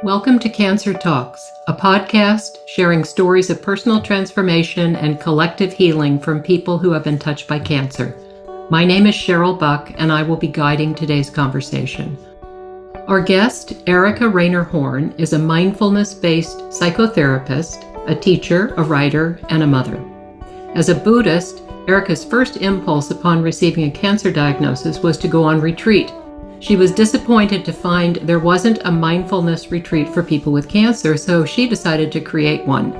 Welcome to Cancer Talks, a podcast sharing stories of personal transformation and collective healing from people who have been touched by cancer. My name is Cheryl Buck, and I will be guiding today's conversation. Our guest, Erica Rayner-Horn, is a mindfulness-based psychotherapist, a teacher, a writer, and a mother. As a Buddhist, Erica's first impulse upon receiving a cancer diagnosis was to go on retreat. She was disappointed to find there wasn't a mindfulness retreat for people with cancer, so she decided to create one.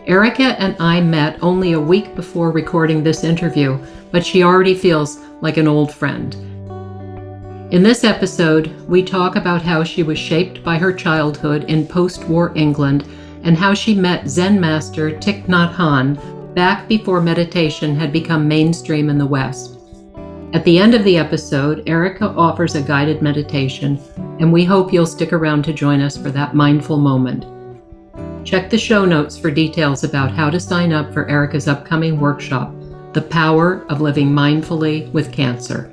Erica and I met only a week before recording this interview, but she already feels like an old friend. In this episode, we talk about how she was shaped by her childhood in post-war England and how she met Zen master Thich Nhat Hanh back before meditation had become mainstream in the West. At the end of the episode, Erica offers a guided meditation, and we hope you'll stick around to join us for that mindful moment. Check the show notes for details about how to sign up for Erica's upcoming workshop, The Power of Living Mindfully with Cancer.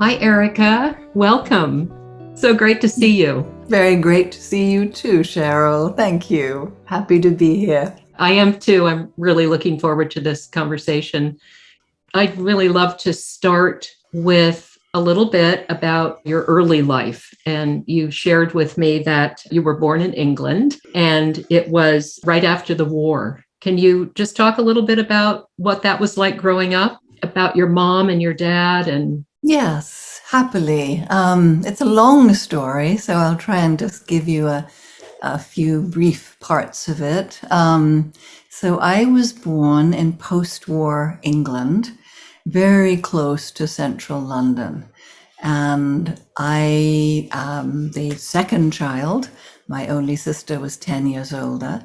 Hi, Erica. Welcome. So great to see you. Very great to see you too, Cheryl. Thank you. Happy to be here. I am too. I'm really looking forward to this conversation. I'd really love to start with a little bit about your early life. And you shared with me that you were born in England and it was right after the war. Can you just talk a little bit about what that was like growing up, about your mom and your dad? And Yes, happily. It's a long story, so I'll try and just give you a few brief parts of it. So I was born in post-war England, very close to central London. And I am the second child. My only sister was 10 years older.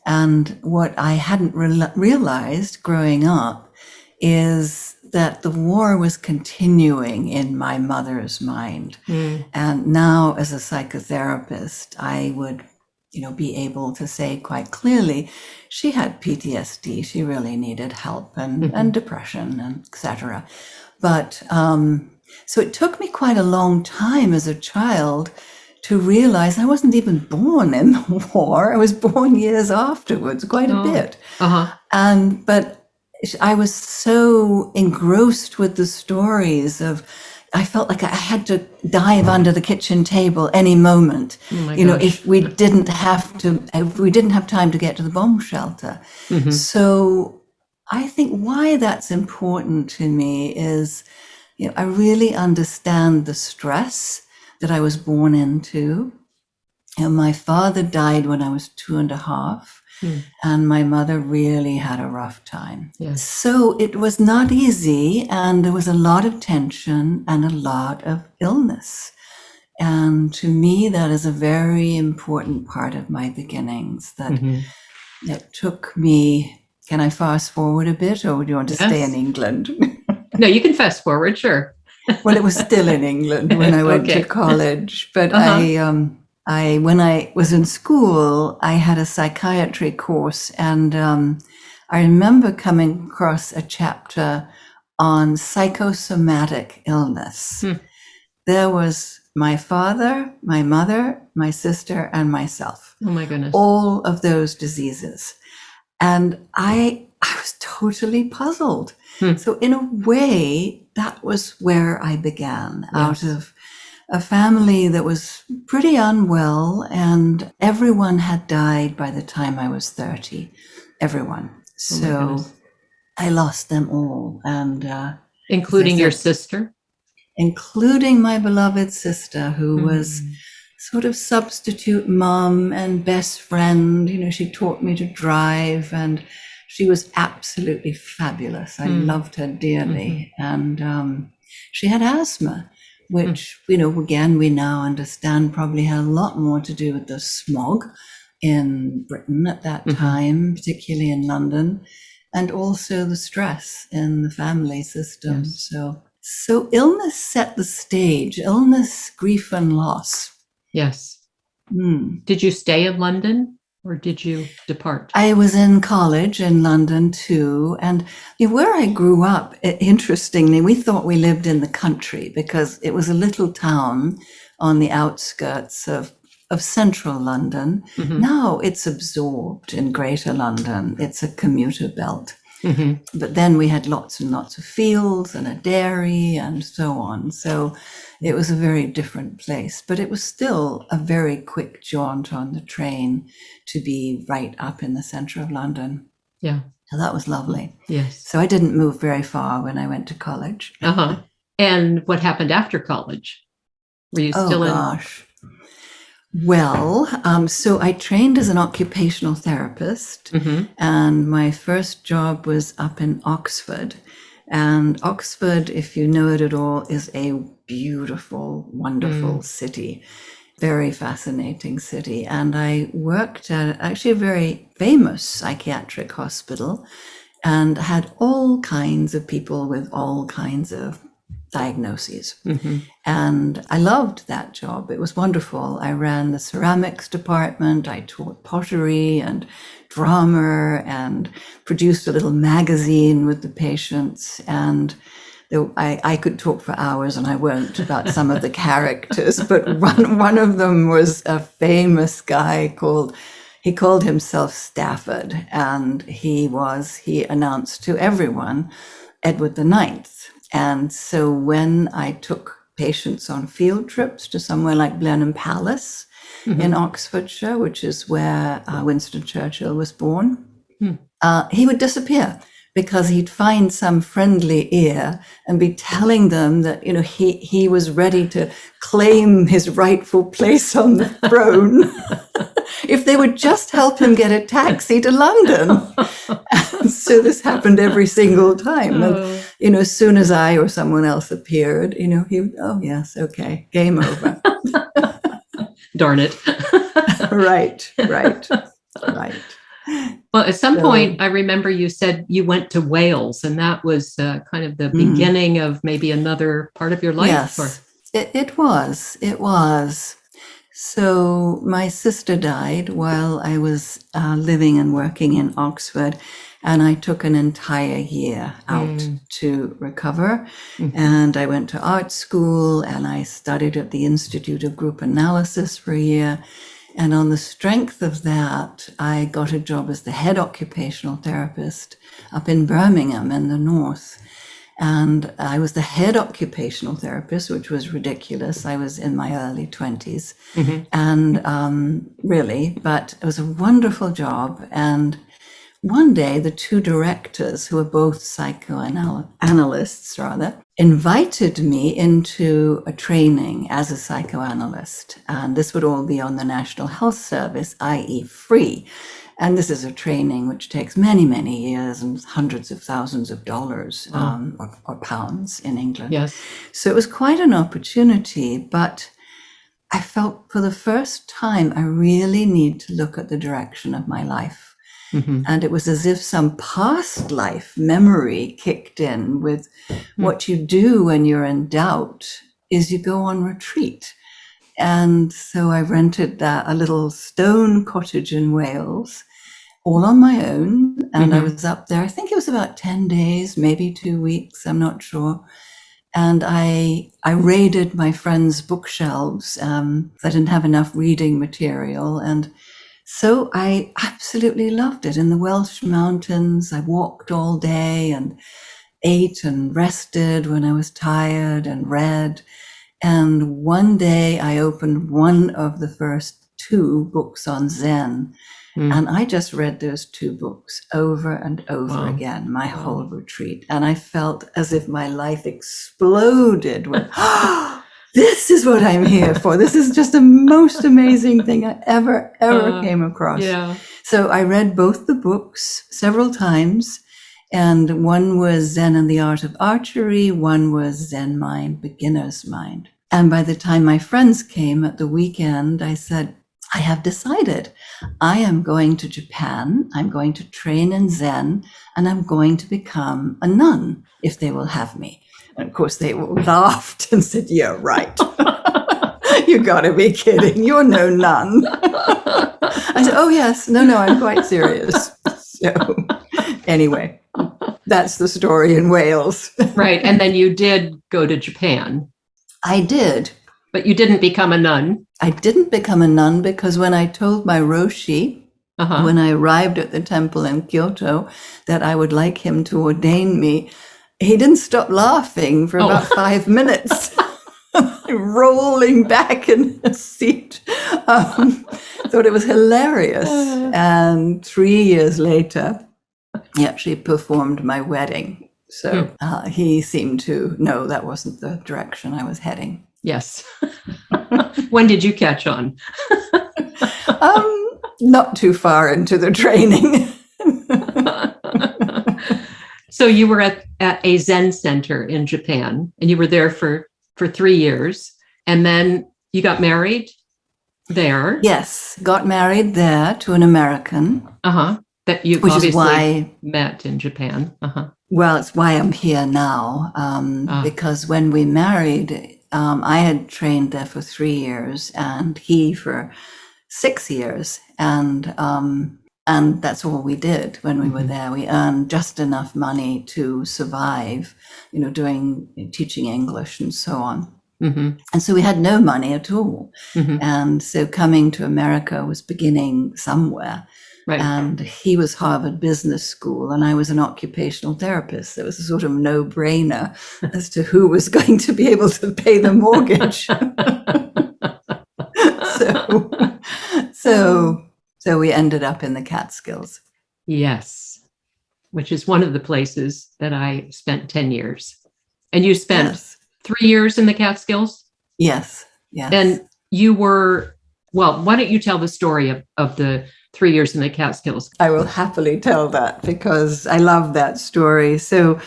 And what I hadn't realized growing up is that the war was continuing in my mother's mind. And now as a psychotherapist, I would be able to say quite clearly, she had PTSD. She really needed help and depression and etc. But so it took me quite a long time as a child to realize I wasn't even born in the war. I was born years afterwards, quite a bit. But I was so engrossed with the stories of, I felt like I had to dive under the kitchen table any moment. If we didn't have time to get to the bomb shelter. So I think why that's important to me is, I really understand the stress that I was born into. My father died when I was 2.5. And my mother really had a rough time. Yes. So it was not easy, and there was a lot of tension and a lot of illness. And to me, that is a very important part of my beginnings that took me. Can I fast forward a bit, or do you want to stay in England? No, you can fast forward, sure. Well, it was still in England when I went to college, but when I was in school, I had a psychiatry course, and I remember coming across a chapter on psychosomatic illness. There was my father, my mother, my sister, and myself. Oh my goodness. All of those diseases. And I was totally puzzled. So in a way, that was where I began, out of a family that was pretty unwell, and everyone had died by the time I was 30. Everyone. So I lost them all. And including your sister? Including my beloved sister, who was sort of substitute mom and best friend. She taught me to drive, and she was absolutely fabulous. I loved her dearly. And she had asthma, which, again, we now understand probably had a lot more to do with the smog in Britain at that time, particularly in London, and also the stress in the family system. So illness set the stage, illness, grief, and loss. Yes. Did you stay in London? or did you depart? I was in college in London too. And where I grew up, interestingly, we thought we lived in the country because it was a little town on the outskirts of central London. Mm-hmm. Now it's absorbed in Greater London. It's a commuter belt. Mm-hmm. But then we had lots and lots of fields and a dairy and so on. So it was a very different place, but it was still a very quick jaunt on the train to be right up in the center of London. Yeah. So that was lovely. Yes. So I didn't move very far when I went to college. Uh-huh. And what happened after college? Were you still in? Oh, gosh. Well, so I trained as an occupational therapist, Mm-hmm. and my first job was up in Oxford. And Oxford, if you know it at all, is a beautiful, wonderful city, very fascinating city. And I worked at actually a very famous psychiatric hospital and had all kinds of people with all kinds of diagnoses. Mm-hmm. And I loved that job. It was wonderful. I ran the ceramics department. I taught pottery and drama and produced a little magazine with the patients. And I could talk for hours, and I won't, about some of the characters, but one of them was a famous guy he called himself Stafford, and he announced to everyone Edward IX. And so when I took patients on field trips to somewhere like Blenheim Palace in Oxfordshire, which is where Winston Churchill was born, he would disappear because he'd find some friendly ear and be telling them that, he was ready to claim his rightful place on the throne if they would just help him get a taxi to London. And so this happened every single time. And, as soon as I or someone else appeared, he would, oh, yes, okay, game over. Darn it. Right. Well, at some point, I remember you said you went to Wales, and that was kind of the beginning of maybe another part of your life. Yes, it was. So my sister died while I was living and working in Oxford, and I took an entire year out to recover. And I went to art school, and I studied at the Institute of Group Analysis for a year. And on the strength of that, I got a job as the head occupational therapist up in Birmingham in the north. And I was the head occupational therapist, which was ridiculous. I was in my early 20s. And really, but it was a wonderful job. And one day, the two directors, who were both psychoanalysts, invited me into a training as a psychoanalyst. And this would all be on the National Health Service, i.e. free. And this is a training which takes many, many years and hundreds of thousands of dollars or pounds in England. Yes. So it was quite an opportunity, but I felt for the first time I really need to look at the direction of my life. And it was as if some past life memory kicked in with what you do when you're in doubt is you go on retreat. And so I rented a little stone cottage in Wales, all on my own. And I was up there, I think it was about 10 days, maybe 2 weeks, I'm not sure. And I raided my friends' bookshelves. I didn't have enough reading material. And so I absolutely loved it. In the Welsh mountains, I walked all day and ate and rested when I was tired and read. And one day I opened one of the first 2 books on Zen. And I just read those 2 books over and over again, my whole retreat. And I felt as if my life exploded with, this is what I'm here for. This is just the most amazing thing I ever came across. Yeah. So I read both the books several times. And one was Zen and the Art of Archery. One was Zen Mind, Beginner's Mind. And by the time my friends came at the weekend, I said, I have decided I am going to Japan. I'm going to train in Zen, and I'm going to become a nun if they will have me. And of course, they all laughed and said, yeah, right. You gotta be kidding. You're no nun. I said, oh, yes. No, I'm quite serious. So anyway, that's the story in Wales. Right. And then you did go to Japan. I did. But you didn't become a nun. I didn't become a nun because when I told my Roshi, when I arrived at the temple in Kyoto, that I would like him to ordain me, he didn't stop laughing for about 5 minutes, rolling back in his seat. Thought it was hilarious. And 3 years later, he actually performed my wedding. So he seemed to know that wasn't the direction I was heading. Yes. When did you catch on? Not too far into the training. So you were at a Zen center in Japan, and you were there for 3 years, and then you got married there. Yes, got married there to an American. That you which obviously is why met in Japan. Well, it's why I'm here now, because when we married, I had trained there for 3 years, and he for 6 years, and that's all we did when we were there. We earned just enough money to survive, teaching English and so on. And so we had no money at all. And so coming to America was beginning somewhere. Right. And he was Harvard Business School, and I was an occupational therapist. It was a sort of no-brainer as to who was going to be able to pay the mortgage. So we ended up in the Catskills. Yes, which is one of the places that I spent 10 years. And you spent 3 years in the Catskills? Yes, yes. And you were, well, why don't you tell the story of the 3 years in the Catskills? I will happily tell that because I love that story. So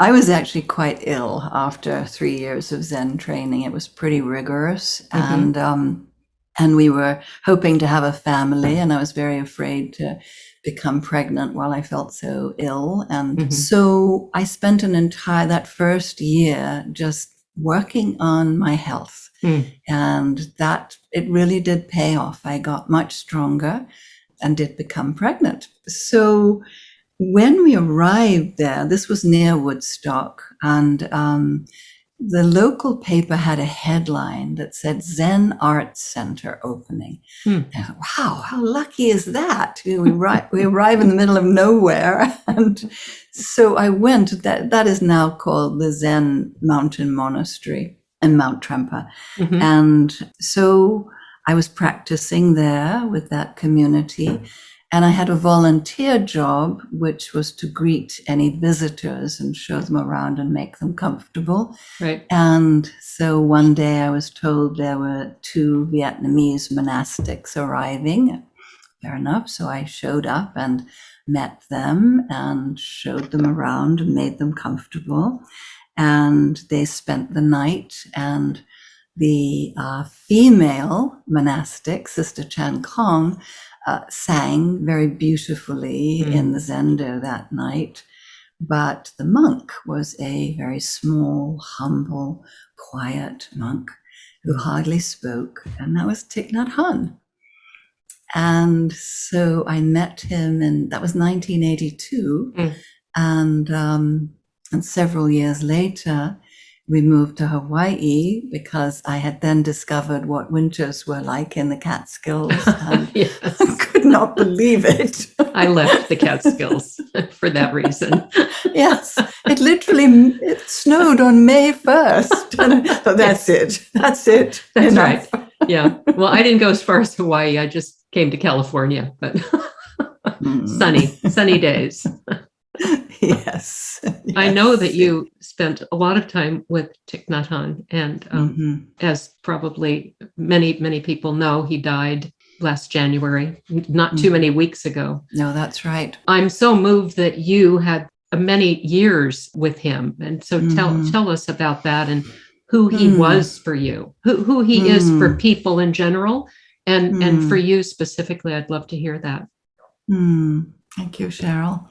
I was actually quite ill after 3 years of Zen training. It was pretty rigorous. And we were hoping to have a family, and I was very afraid to become pregnant while I felt so ill. And so I spent that first year just working on my health. And that, it really did pay off. I got much stronger and did become pregnant. So when we arrived there, this was near Woodstock, and the local paper had a headline that said Zen Arts Center opening. Wow, how lucky is that? We arrive in the middle of nowhere. And so I went, that is now called the Zen Mountain Monastery in Mount Trempa. And so I was practicing there with that community. And I had a volunteer job, which was to greet any visitors and show them around and make them comfortable. Right. And so one day I was told there were 2 Vietnamese monastics arriving. Fair enough. So I showed up and met them and showed them around and made them comfortable. And they spent the night, and the female monastic, Sister Chan Kong, sang very beautifully in the zendo that night. But the monk was a very small, humble, quiet monk who hardly spoke, and that was Thich Nhat Hanh. And so I met him, and that was 1982. And several years later, we moved to Hawaii because I had then discovered what winters were like in the Catskills. And I could not believe it. I left the Catskills for that reason. Yes, it snowed on May 1st. And I thought, that's it. That's enough. Right. Yeah. Well, I didn't go as far as Hawaii. I just came to California, but sunny days. Yes. I know that you spent a lot of time with Thich Nhat Hanh, and as probably many people know, he died last January, not too many weeks ago. No, that's right. I'm so moved that you had many years with him, and so tell us about that and who he was for you, who he is for people in general, and for you specifically. I'd love to hear that. Thank you, Cheryl.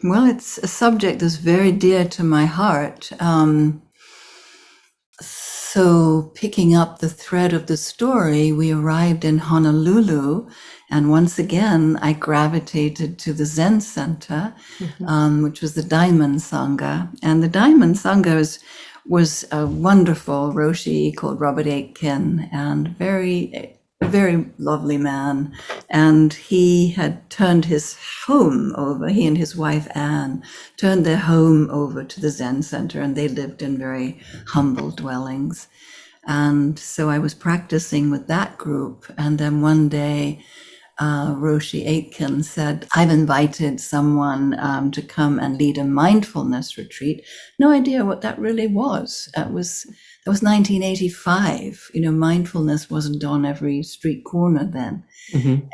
Well, it's a subject that's very dear to my heart. So So picking up the thread of the story, we arrived in Honolulu, and once again, I gravitated to the Zen Center, which was the Diamond Sangha. And the Diamond Sangha was a wonderful Roshi called Robert Aitken, and a very lovely man. And he had turned his home over, he and his wife Anne turned their home over to the Zen Center, and they lived in very humble dwellings. And so I was practicing with that group. And then one day, Roshi Aitken said, I've invited someone to come and lead a mindfulness retreat. No idea what that really was. That was 1985. Mindfulness wasn't on every street corner then.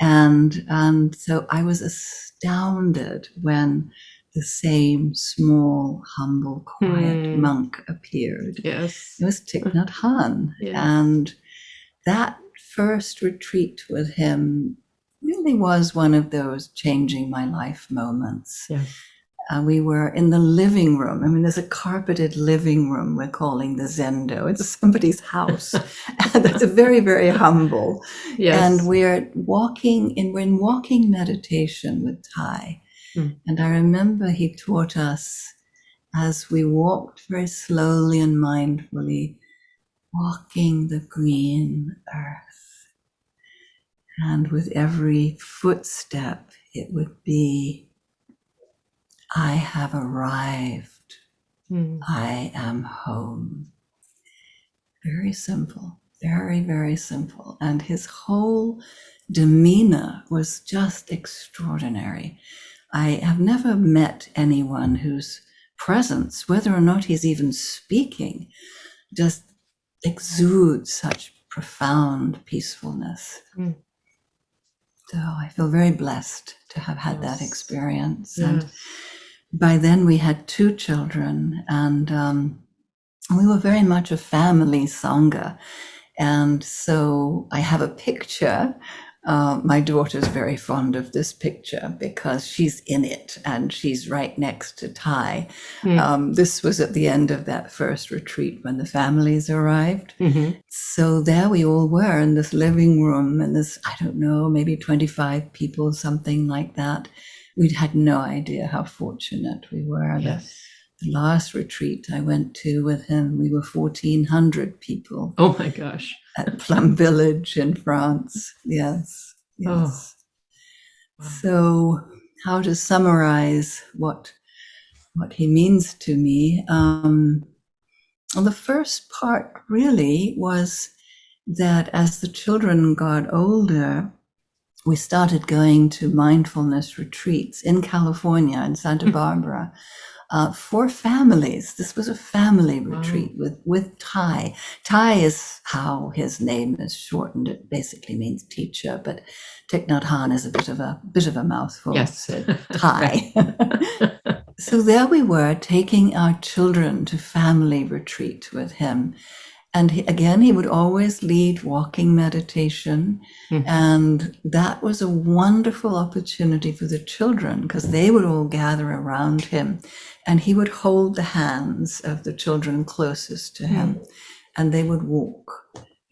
And so I was astounded when the same small, humble, quiet monk appeared. Yes. It was Thich Nhat Hanh. Yes. And that first retreat with him really was one of those changing my life moments. Yeah. We were in the living room. I mean, there's a carpeted living room we're calling the Zendo. It's somebody's house. And it's very, very humble. Yes. And we're in walking meditation with Thai. And I remember he taught us, as we walked very slowly and mindfully, walking the green earth. And with every footstep, it would be, I have arrived. I am home. Very simple, very, very simple. And his whole demeanor was just extraordinary. I have never met anyone whose presence, whether or not he's even speaking, just exudes such profound peacefulness. So I feel very blessed to have had that experience. Yes. And by then we had 2 children, and we were very much a family sangha. And so I have a picture. My daughter's very fond of this picture because she's in it and she's right next to Thai. This was at the end of that first retreat when the families arrived. So there we all were in this living room, and this, I don't know, maybe 25 people, something like that. We'd had no idea how fortunate we were. Yes. The last retreat I went to with him, we were 1,400 people. Oh my gosh. At Plum Village in France. Yes. Oh. Wow. So how to summarize what he means to me? The first part really was that as the children got older, we started going to mindfulness retreats in California, in Santa Barbara, for families. This was a family retreat with Thai. Thai is how his name is shortened. It basically means teacher, but Thich Nhat Hanh is a bit of a mouthful. Yes. So Thai. So there we were, taking our children to family retreat with him. And he would always lead walking meditation. And that was a wonderful opportunity for the children because they would all gather around him. And he would hold the hands of the children closest to him. And they would walk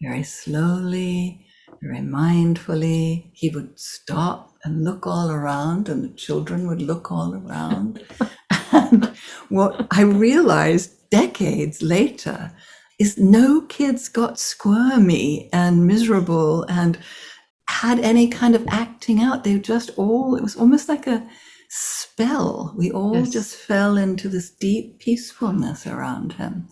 very slowly, very mindfully. He would stop and look all around, and the children would look all around. And what I realized decades later is no kids got squirmy and miserable and had any kind of acting out. They just all, it was almost like a spell. We all just fell into this deep peacefulness around him.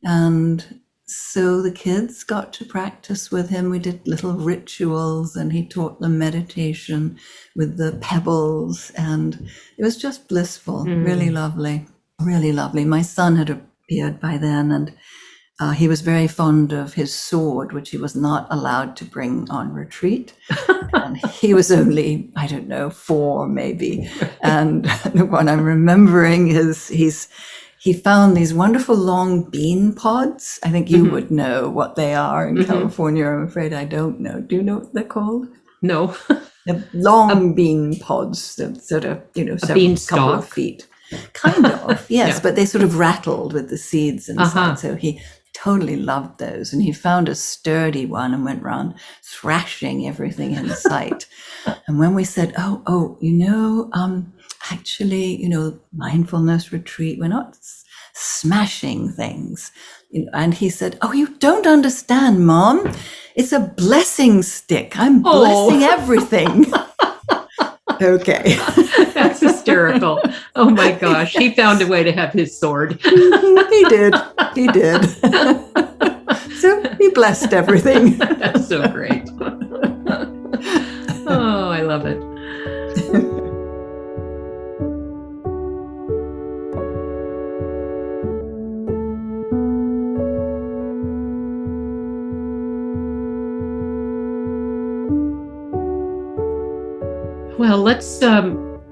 And so the kids got to practice with him. We did little rituals and he taught them meditation with the pebbles. And it was just blissful, really lovely, really lovely. My son had appeared by then, and he was very fond of his sword, which he was not allowed to bring on retreat. And he was only, I don't know, 4 maybe. And the one I'm remembering is he found these wonderful long bean pods. I think you would know what they are in California. I'm afraid I don't know. Do you know what they're called? No. The long bean pods, that sort of, several couple of feet. Kind of, yes, but they sort of rattled with the seeds inside. So he totally loved those. And he found a sturdy one and went around thrashing everything in sight. And when we said, actually, mindfulness retreat, we're not smashing things. And he said, "Oh, you don't understand, Mom. It's a blessing stick. I'm blessing everything." Okay. That's hysterical. Oh my gosh. He found a way to have his sword. He did. So he blessed everything. That's so great. Oh, I love it. Well, let's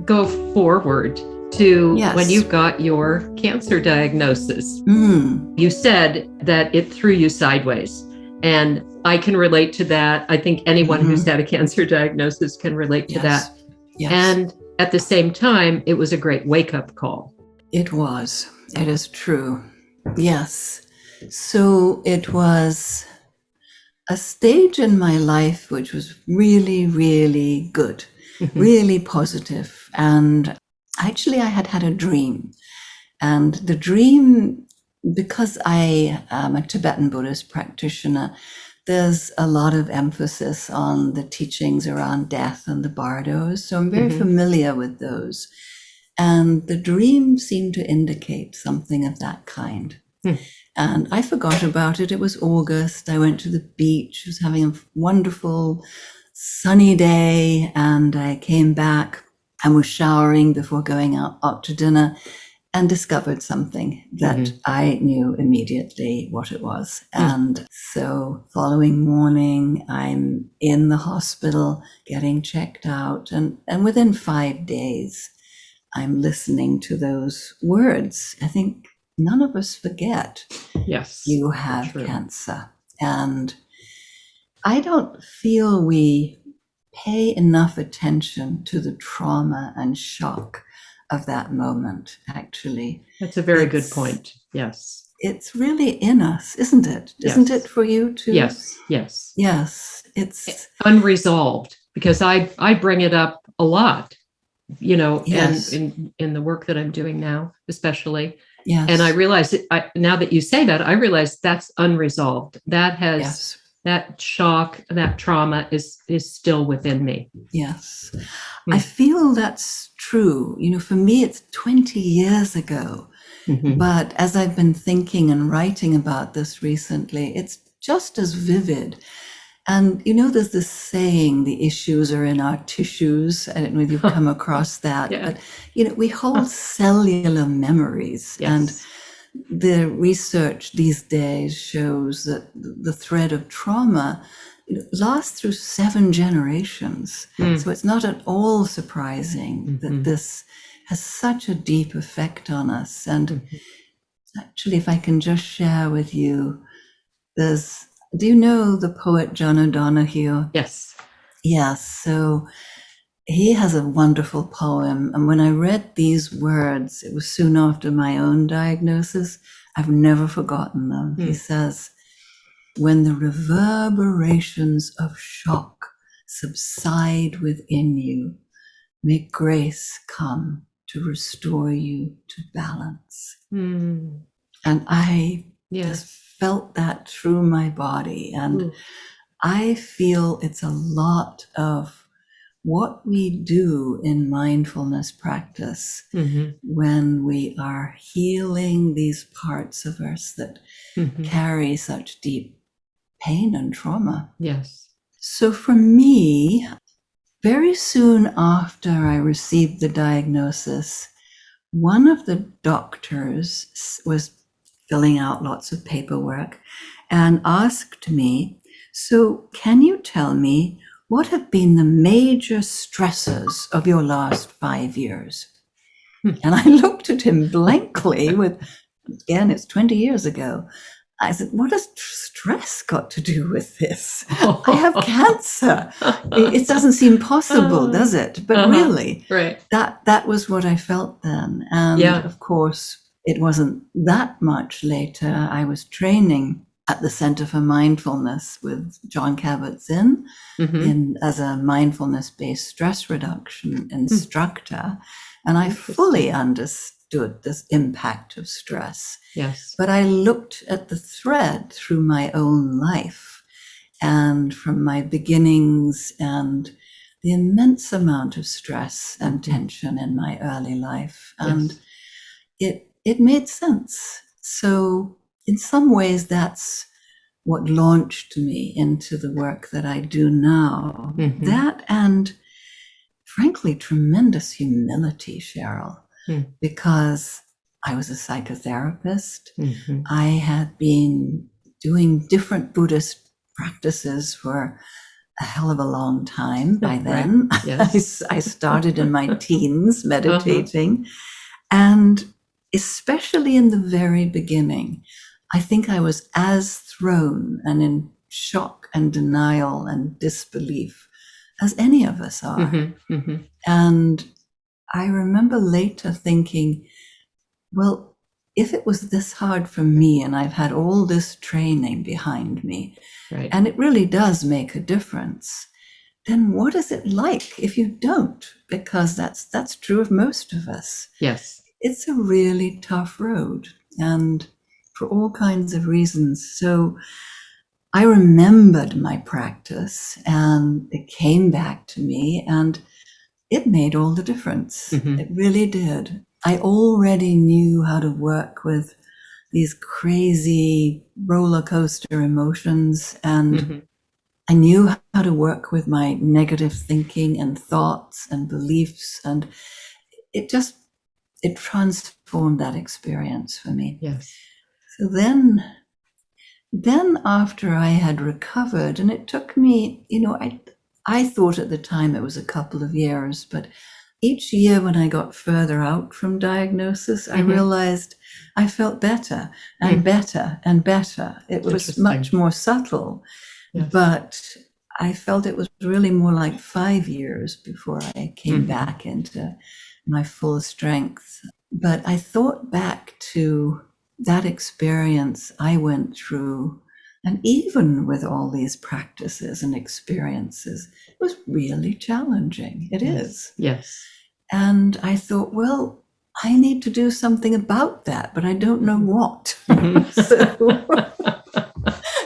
go forward to when you got your cancer diagnosis. You said that it threw you sideways. And I can relate to that. I think anyone who's had a cancer diagnosis can relate to that. Yes. And at the same time, it was a great wake-up call. It was. It is true. Yes. So it was a stage in my life which was really, really good, really positive. And actually, I had a dream. And the dream, because I am a Tibetan Buddhist practitioner, there's a lot of emphasis on the teachings around death and the bardos. So I'm very familiar with those. And the dream seemed to indicate something of that kind. And I forgot about it. It was August. I went to the beach. I was having a wonderful sunny day. And I came back and was showering before going out to dinner and discovered something that I knew immediately what it was. And so following morning, I'm in the hospital getting checked out. And within 5 days, I'm listening to those words. I think none of us forget. Yes. You have cancer. And I don't feel we pay enough attention to the trauma and shock of that moment, actually. That's a very good point. Yes. It's really in us, isn't it? Isn't it for you too? Yes. Yes. It's unresolved, because I bring it up a lot, Yes. and in the work that I'm doing now, especially. Yes. And I realize now that you say that, I realize that's unresolved. That has that shock, that trauma is still within me. Yes. I feel that's true. For me, it's 20 years ago. But as I've been thinking and writing about this recently, it's just as vivid. And, there's this saying, the issues are in our tissues. I don't know if you've come across that. But, we hold cellular memories. Yes. And the research these days shows that the thread of trauma lasts through 7 generations. So it's not at all surprising that this has such a deep effect on us. And actually, if I can just share with you, do you know the poet John O'Donohue? Yes. Yes. So he has a wonderful poem. And when I read these words, it was soon after my own diagnosis. I've never forgotten them. He says, "When the reverberations of shock subside within you, may grace come to restore you to balance." And I just felt that through my body. And I feel it's a lot of what we do in mindfulness practice when we are healing these parts of us that carry such deep pain and trauma. Yes. So for me, very soon after I received the diagnosis, one of the doctors was filling out lots of paperwork and asked me, "So can you tell me what have been the major stressors of your last 5 years?" And I looked at him blankly again, it's 20 years ago. I said, "What has stress got to do with this? I have cancer. It doesn't seem possible, does it?" But really, that was what I felt then. And of course, it wasn't that much later, I was training at the Center for Mindfulness with John Kabat-Zinn as a mindfulness-based stress reduction instructor. And I fully understood this impact of stress. Yes. But I looked at the thread through my own life and from my beginnings and the immense amount of stress and tension in my early life. And it made sense. So in some ways, that's what launched me into the work that I do now. That and, frankly, tremendous humility, Cheryl, because I was a psychotherapist. I had been doing different Buddhist practices for a hell of a long time by then. Right. Yes. I started in my teens meditating. And especially in the very beginning, I think I was as thrown and in shock and denial and disbelief as any of us are. And I remember later thinking, well, if it was this hard for me and I've had all this training behind me, and it really does make a difference, then what is it like if you don't? Because that's true of most of us. Yes. It's a really tough road, and for all kinds of reasons. So I remembered my practice, and it came back to me, and it made all the difference. It really did. I already knew how to work with these crazy roller coaster emotions, and I knew how to work with my negative thinking and thoughts and beliefs, and it transformed that experience for me. Yes. So then after I had recovered, and it took me, I thought at the time it was a couple of years, but each year when I got further out from diagnosis, I realized I felt better and better and better. It was much more subtle, but I felt it was really more like 5 years before I came back into my full strength. But I thought back to that experience I went through, and even with all these practices and experiences, it was really challenging. It is. Yes. And I thought, well, I need to do something about that, but I don't know what.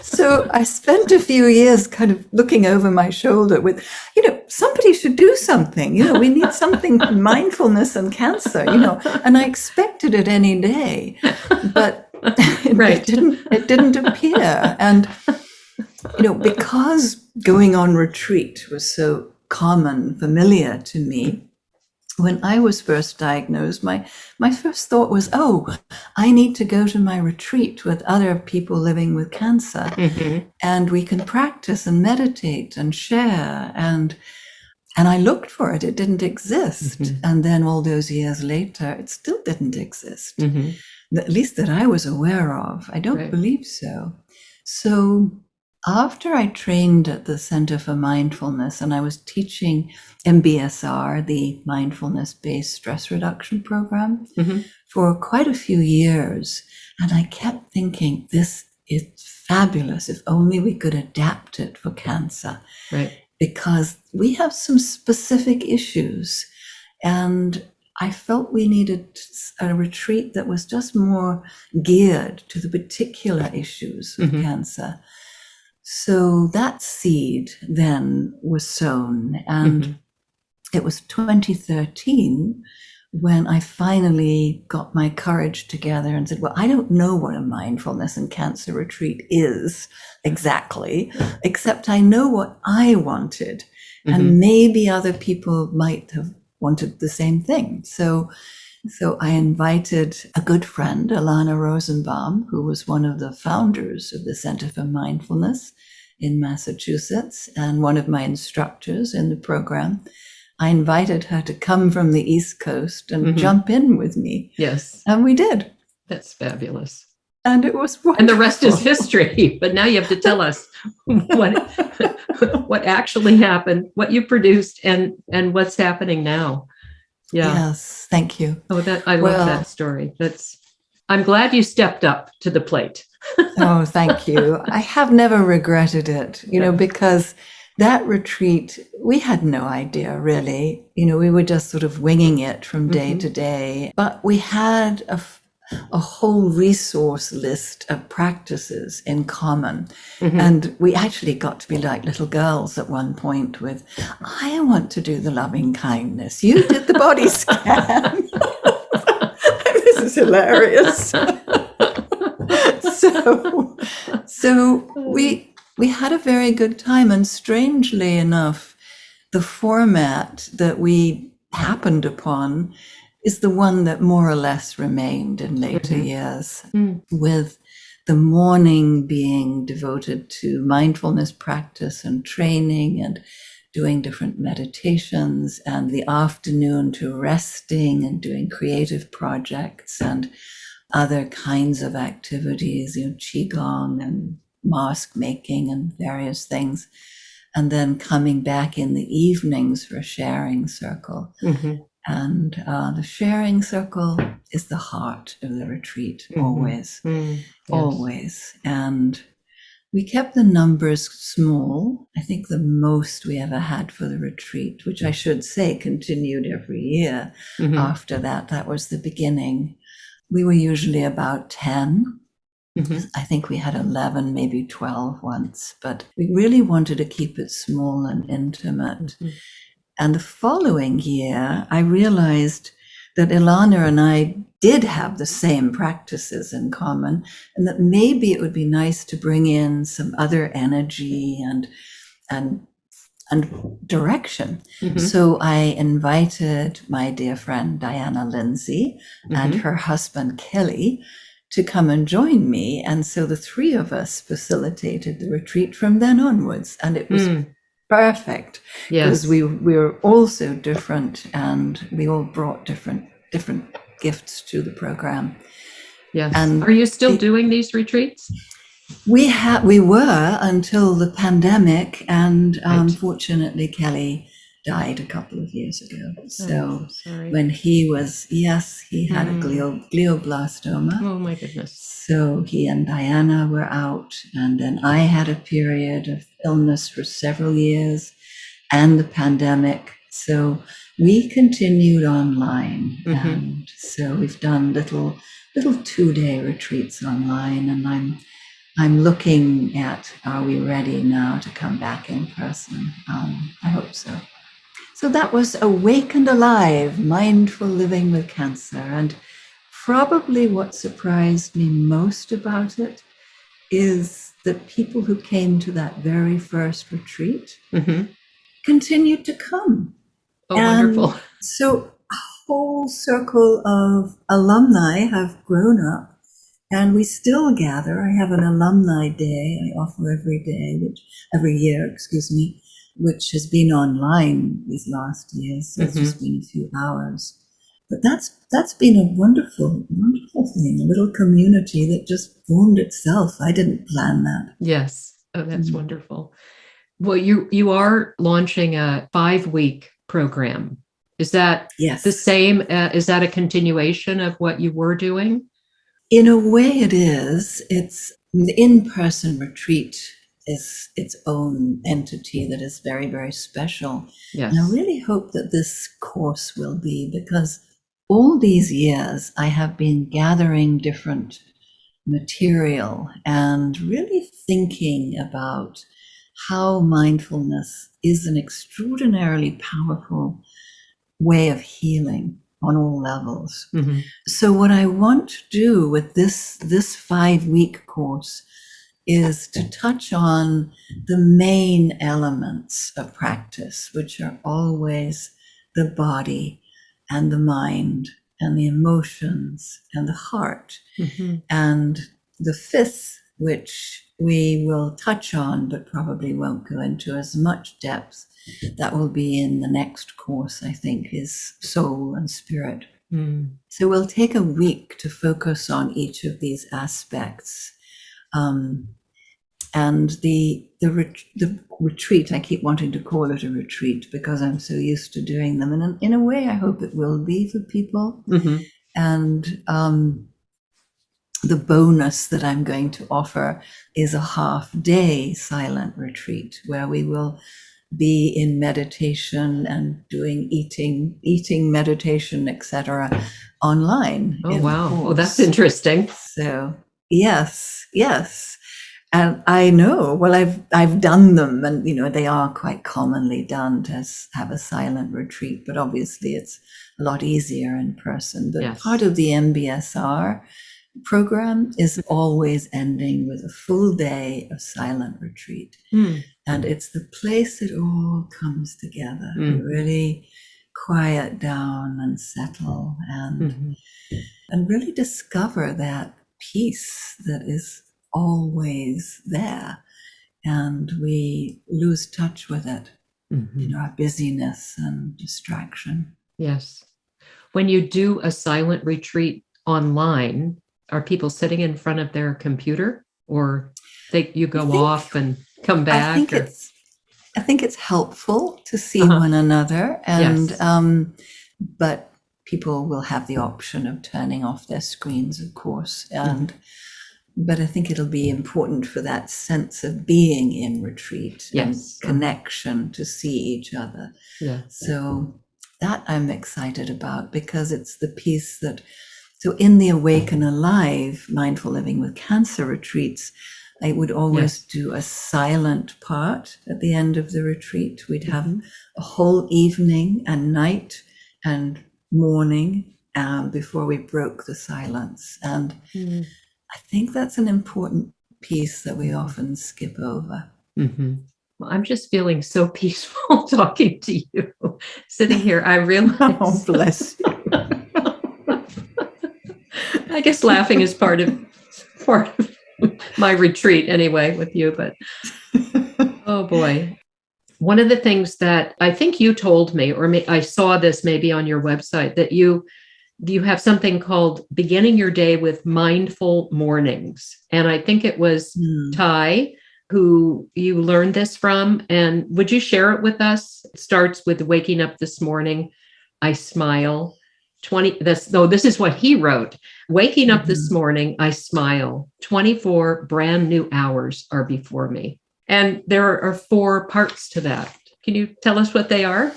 So I spent a few years kind of looking over my shoulder with, somebody should do something. We need something for mindfulness and cancer, and I expected it any day, but it didn't appear. And, because going on retreat was so common, familiar to me, when I was first diagnosed, my first thought was, I need to go to my retreat with other people living with cancer, and we can practice and meditate and share. And I looked for it. It didn't exist. And then all those years later, it still didn't exist, at least that I was aware of. I don't believe so. So after I trained at the Center for Mindfulness, and I was teaching MBSR, the mindfulness-based stress reduction program, for quite a few years, and I kept thinking, this is fabulous. If only we could adapt it for cancer. Right. Because we have some specific issues, and I felt we needed a retreat that was just more geared to the particular issues of cancer. So that seed then was sown, and it was 2013 when I finally got my courage together and said, well, I don't know what a mindfulness and cancer retreat is exactly, except I know what I wanted, and maybe other people might have wanted the same thing. So I invited a good friend, Alana Rosenbaum, who was one of the founders of the Center for Mindfulness in Massachusetts and one of my instructors in the program. I invited her to come from the East Coast and jump in with me. Yes. And we did. That's fabulous. And it was wonderful. And the rest is history. But now you have to tell us what actually happened, what you produced, and what's happening now. Yeah. Yes, thank you. Oh, I love that story. I'm glad you stepped up to the plate. Oh, thank you. I have never regretted it, because that retreat, we had no idea really. We were just sort of winging it from day to day. But we had a whole resource list of practices in common. And we actually got to be like little girls at one point with, I want to do the loving kindness. You did the body scan. This is hilarious. So we had a very good time, and strangely enough, the format that we happened upon is the one that more or less remained in later years, with the morning being devoted to mindfulness practice and training and doing different meditations, and the afternoon to resting and doing creative projects and other kinds of activities, qigong and mask making and various things. And then coming back in the evenings for a sharing circle. And the sharing circle is the heart of the retreat, always, always. And we kept the numbers small. I think the most we ever had for the retreat, which I should say continued every year after that, that was the beginning. We were usually about 10. I think we had 11, maybe 12 once, but we really wanted to keep it small and intimate. And the following year, I realized that Ilana and I did have the same practices in common, and that maybe it would be nice to bring in some other energy and direction. So I invited my dear friend Diana Lindsay and her husband Kelly to come and join me. And so the three of us facilitated the retreat from then onwards. And it was perfect, because we were all so different, and we all brought different gifts to the program. Yes. And are you still doing these retreats? We were until the pandemic, and unfortunately Kelly died a couple of years ago. So when he was, he had a glioblastoma. Oh my goodness. So he and Diana were out, and then I had a period of illness for several years, and the pandemic. So we continued online, and so we've done little 2-day retreats online, and I'm looking at, are we ready now to come back in person? I hope so. So that was Awake and Alive, Mindful Living with Cancer. And probably what surprised me most about it is that people who came to that very first retreat continued to come. Oh, and wonderful. So a whole circle of alumni have grown up. And we still gather. I have an alumni day I offer every year, which has been online these last years. So it's just been a few hours. But that's been a wonderful, wonderful thing, a little community that just formed itself. I didn't plan that. Yes. Oh, that's wonderful. Well, you are launching a 5-week program. Is that the same? Is that a continuation of what you were doing? In a way it is. It's the in-person retreat is its own entity that is very, very special. Yes. And I really hope that this course will be, because all these years I have been gathering different material and really thinking about how mindfulness is an extraordinarily powerful way of healing on all levels. So what I want to do with this 5-week course is to touch on the main elements of practice, which are always the body and the mind and the emotions and the heart. And the fifth, which we will touch on but probably won't go into as much depth, that will be in the next course, I think, is soul and spirit. So we'll take a week to focus on each of these aspects. And the retreat, I keep wanting to call it a retreat because I'm so used to doing them. And in a way, I hope it will be for people. And the bonus that I'm going to offer is a half-day silent retreat where we will be in meditation and doing eating meditation, etc., online. Oh, in wow. Oh, that's course. interesting. So yes. And I know, well, I've done them, and they are quite commonly done to have a silent retreat, but obviously it's a lot easier in person. But Yes. part of the MBSR program is always ending with a full day of silent retreat. And it's the place it all comes together. We really quiet down and settle and really discover that peace that is always there. And we lose touch with it in our busyness and distraction. Yes. When you do a silent retreat online, are people sitting in front of their computer, or you go off and come back? I think it's helpful to see one another, and Yes. But people will have the option of turning off their screens, of course, but I think it'll be important for that sense of being in retreat and connection to see each other. So that I'm excited about, because it's the piece that, so in the Awaken Alive Mindful Living with Cancer retreats, I would always do a silent part at the end of the retreat. We'd have a whole evening and night and morning before we broke the silence. And I think that's an important piece that we often skip over. Well, I'm just feeling so peaceful talking to you. Sitting here, I realize. Oh, bless you. I guess laughing is part of my retreat anyway with you, but oh boy. One of the things that I think you told me, or I saw this maybe on your website, that you have something called Beginning Your Day with Mindful Mornings. And I think it was Ty who you learned this from. And would you share it with us? It starts with waking up this morning, I smile. This is what he wrote. Waking up this morning, I smile. 24 brand new hours are before me. And there are 4 parts to that. Can you tell us what they are?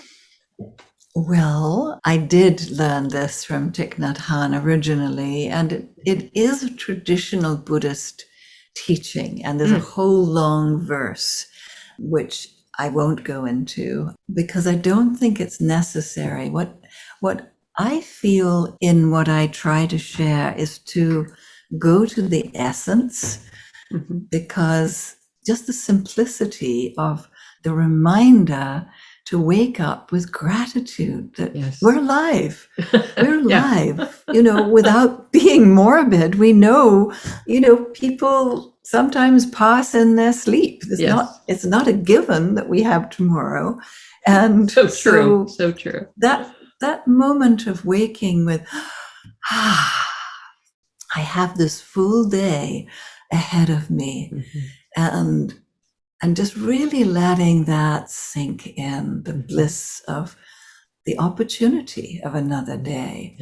Well, I did learn this from Thich Nhat Hanh originally, and it is a traditional Buddhist teaching, and there's a whole long verse, which I won't go into because I don't think it's necessary. What I feel in what I try to share is to go to the essence, because just the simplicity of the reminder to wake up with gratitude that we're alive. We're alive, without being morbid. We know, people sometimes pass in their sleep. It's not a given that we have tomorrow. And so true. That moment of waking with, I have this full day ahead of me. And just really letting that sink in, the bliss of the opportunity of another day.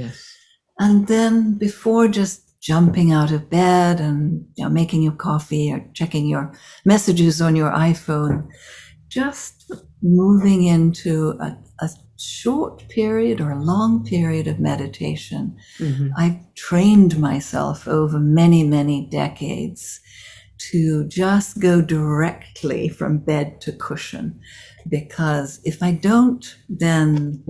And then before just jumping out of bed and making your coffee or checking your messages on your iPhone, just moving into a short period or a long period of meditation. I've trained myself over many, many decades to just go directly from bed to cushion, because if I don't, then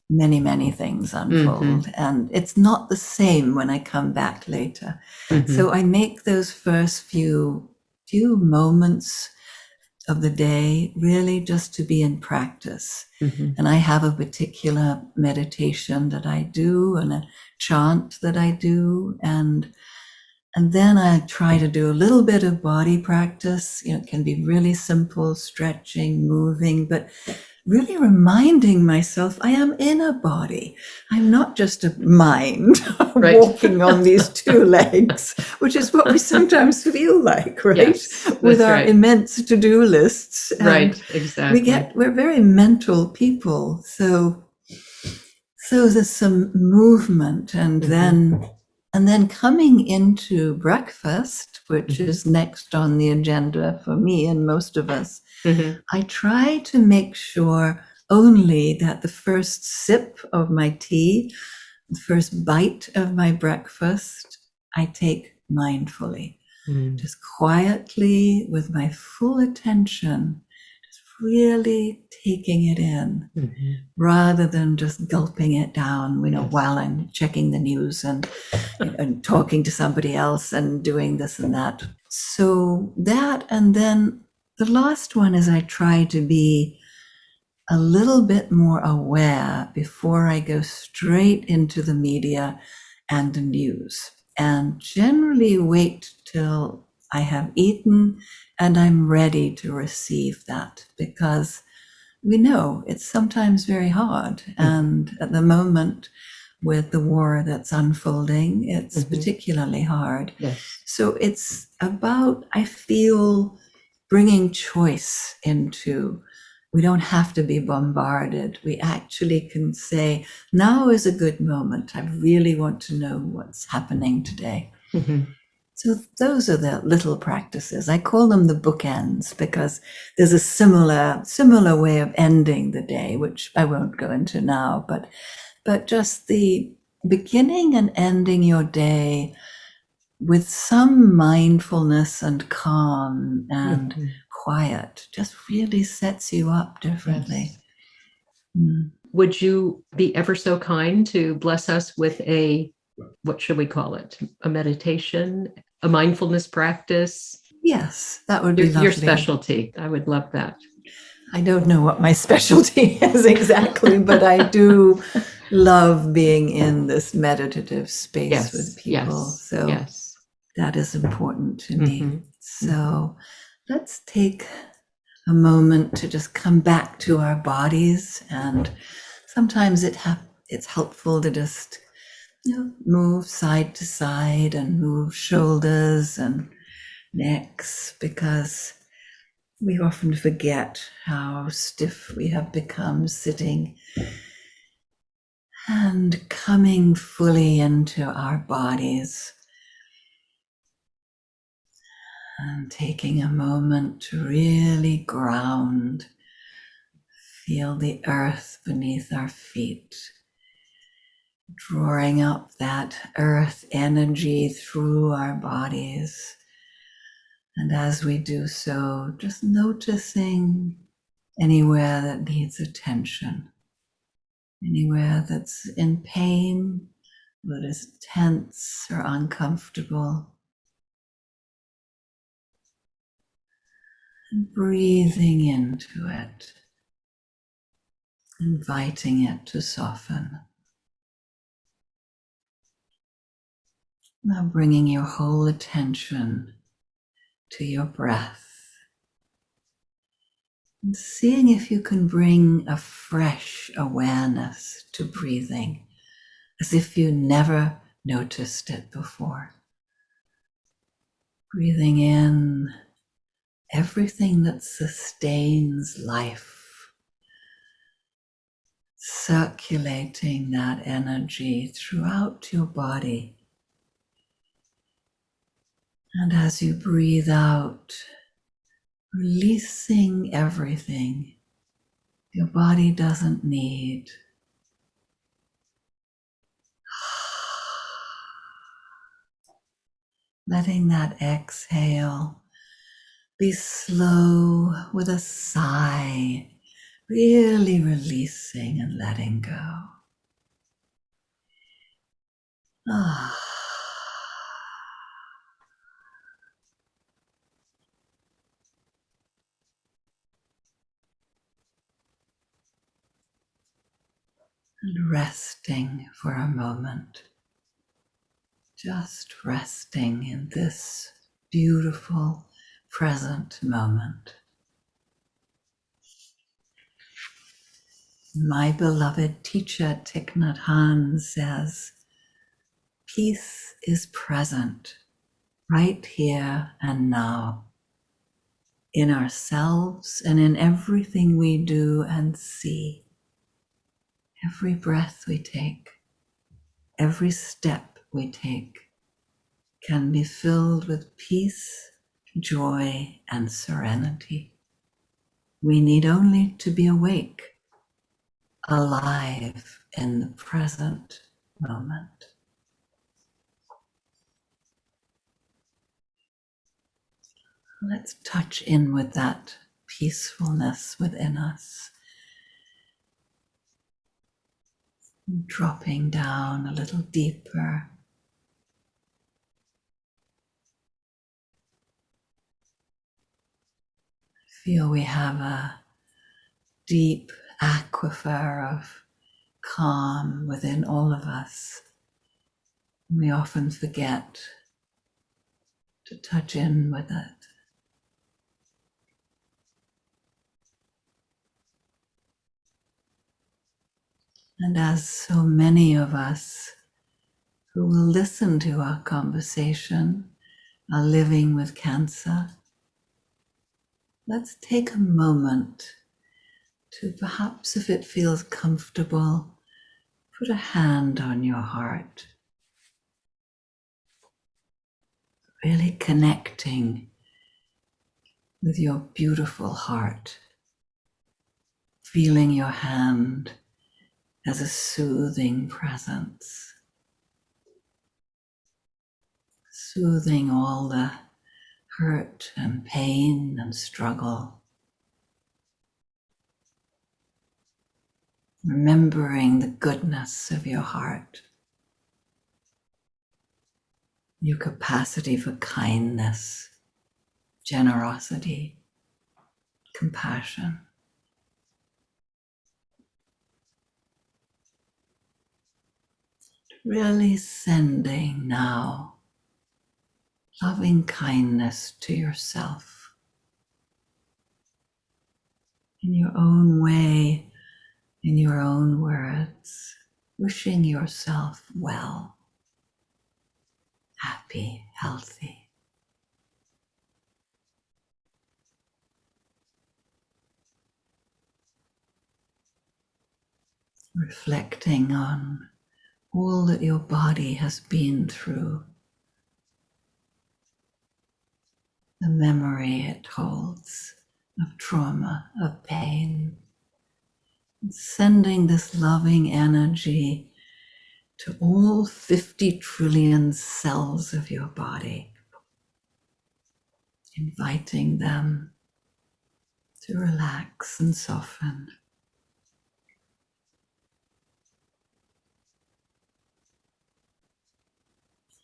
many, many things unfold, and it's not the same when I come back later. So I make those first few moments of the day really just to be in practice. And I have a particular meditation that I do and a chant that I do, and then I try to do a little bit of body practice. It can be really simple, stretching, moving, but really reminding myself I am in a body. I'm not just a mind walking on these 2 legs, which is what we sometimes feel like, right? With our immense to-do lists. And exactly. We're very mental people. So there's some movement, and then And then coming into breakfast, which Mhm. is next on the agenda for me and most of us, Mhm. I try to make sure only that the first sip of my tea, the first bite of my breakfast, I take mindfully, Mm. just quietly with my full attention, just really taking it in Mhm. rather than just gulping it down, Yes. while I'm checking the news and talking to somebody else and doing this and that. So that, and then the last one is I try to be a little bit more aware before I go straight into the media and the news, and generally wait till I have eaten and I'm ready to receive that, because we know it's sometimes very hard. And at the moment, with the war that's unfolding, it's particularly hard. Yes. So it's about, I feel, bringing choice into. We don't have to be bombarded. We actually can say, now is a good moment. I really want to know what's happening today. Mhm. So those are the little practices. I call them the bookends because there's a similar way of ending the day, which I won't go into now, but just the beginning and ending your day with some mindfulness and calm and Mhm. quiet just really sets you up differently. Yes. Would you be ever so kind to bless us with a, what should we call it? A meditation, a mindfulness practice? Yes, that would be Your lovely. specialty. I would love that. I don't know what my specialty is exactly, but I do love being in this meditative space with Yes, people. yes, So yes. that is important to me. Mhm. So let's take a moment to just come back to our bodies. And sometimes it's helpful to just move side to side and move shoulders and necks, because we often forget how stiff we have become sitting, and coming fully into our bodies and taking a moment to really ground, feel the earth beneath our feet, drawing up that earth energy through our bodies. And as we do so, just noticing anywhere that needs attention, anywhere that's in pain, that is tense or uncomfortable. And breathing into it, inviting it to soften. Now bringing your whole attention to your breath, and seeing if you can bring a fresh awareness to breathing, as if you never noticed it before. Breathing in everything that sustains life, circulating that energy throughout your body. And as you breathe out, releasing everything your body doesn't need. Letting that exhale be slow with a sigh, really releasing and letting go. Ah. And resting for a moment, just resting in this beautiful present moment. My beloved teacher Thich Nhat Hanh says, peace is present right here and now, in ourselves and in everything we do and see, every breath we take, every step we take can be filled with peace, joy, and serenity. We need only to be awake, alive in the present moment. Let's touch in with that peacefulness within us, dropping down a little deeper. Feel we have a deep aquifer of calm within all of us. We often forget to touch in with it. And as so many of us who will listen to our conversation are living with cancer, let's take a moment to, perhaps if it feels comfortable, put a hand on your heart, really connecting with your beautiful heart, feeling your hand as a soothing presence, soothing all the hurt and pain and struggle, remembering the goodness of your heart, your capacity for kindness, generosity, compassion. Really sending now loving kindness to yourself in your own way, in your own words, wishing yourself well, happy, healthy. Reflecting on all that your body has been through, the memory it holds of trauma, of pain, and sending this loving energy to all 50 trillion cells of your body, inviting them to relax and soften.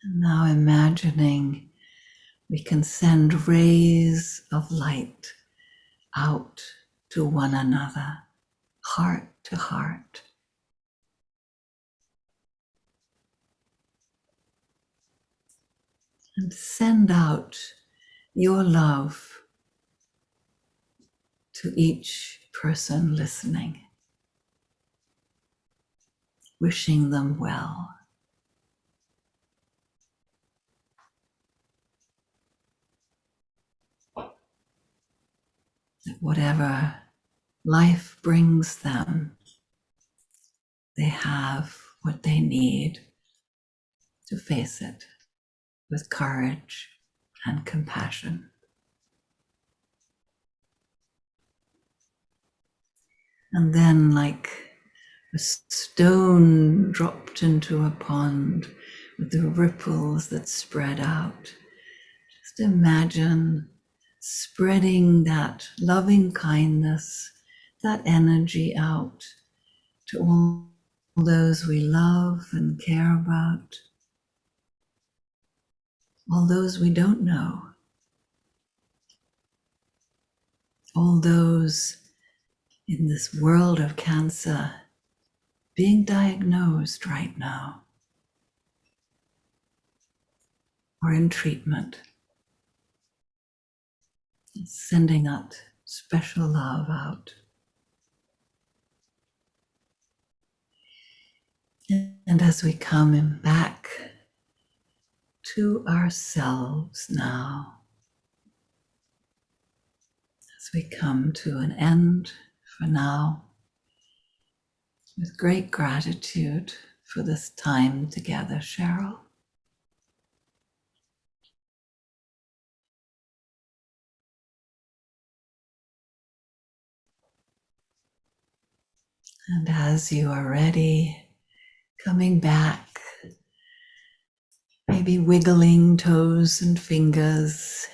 And now imagining we can send rays of light out to one another, heart to heart. And send out your love to each person listening, wishing them well. That whatever life brings them, they have what they need to face it with courage and compassion. And then, like a stone dropped into a pond with the ripples that spread out, just imagine spreading that loving kindness, that energy out to all those we love and care about, all those we don't know, all those in this world of cancer being diagnosed right now or in treatment, sending that special love out. And as we come back to ourselves now, as we come to an end for now, with great gratitude for this time together, Cheryl. And as you are ready, coming back, maybe wiggling toes and fingers,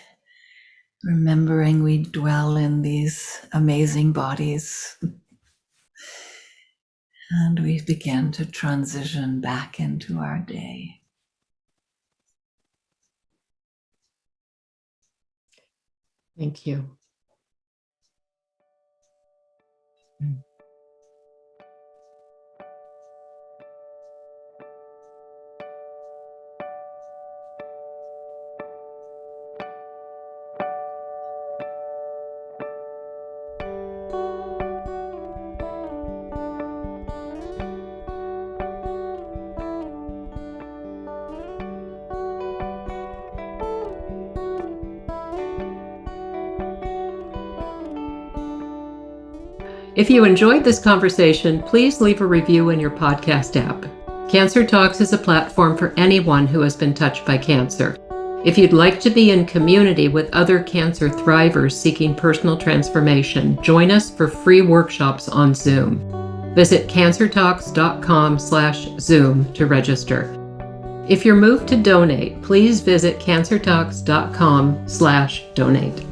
remembering we dwell in these amazing bodies. And we begin to transition back into our day. Thank you. If you enjoyed this conversation, please leave a review in your podcast app. Cancer Talks is a platform for anyone who has been touched by cancer. If you'd like to be in community with other cancer thrivers seeking personal transformation, join us for free workshops on Zoom. Visit cancertalks.com/Zoom to register. If you're moved to donate, please visit cancertalks.com/donate.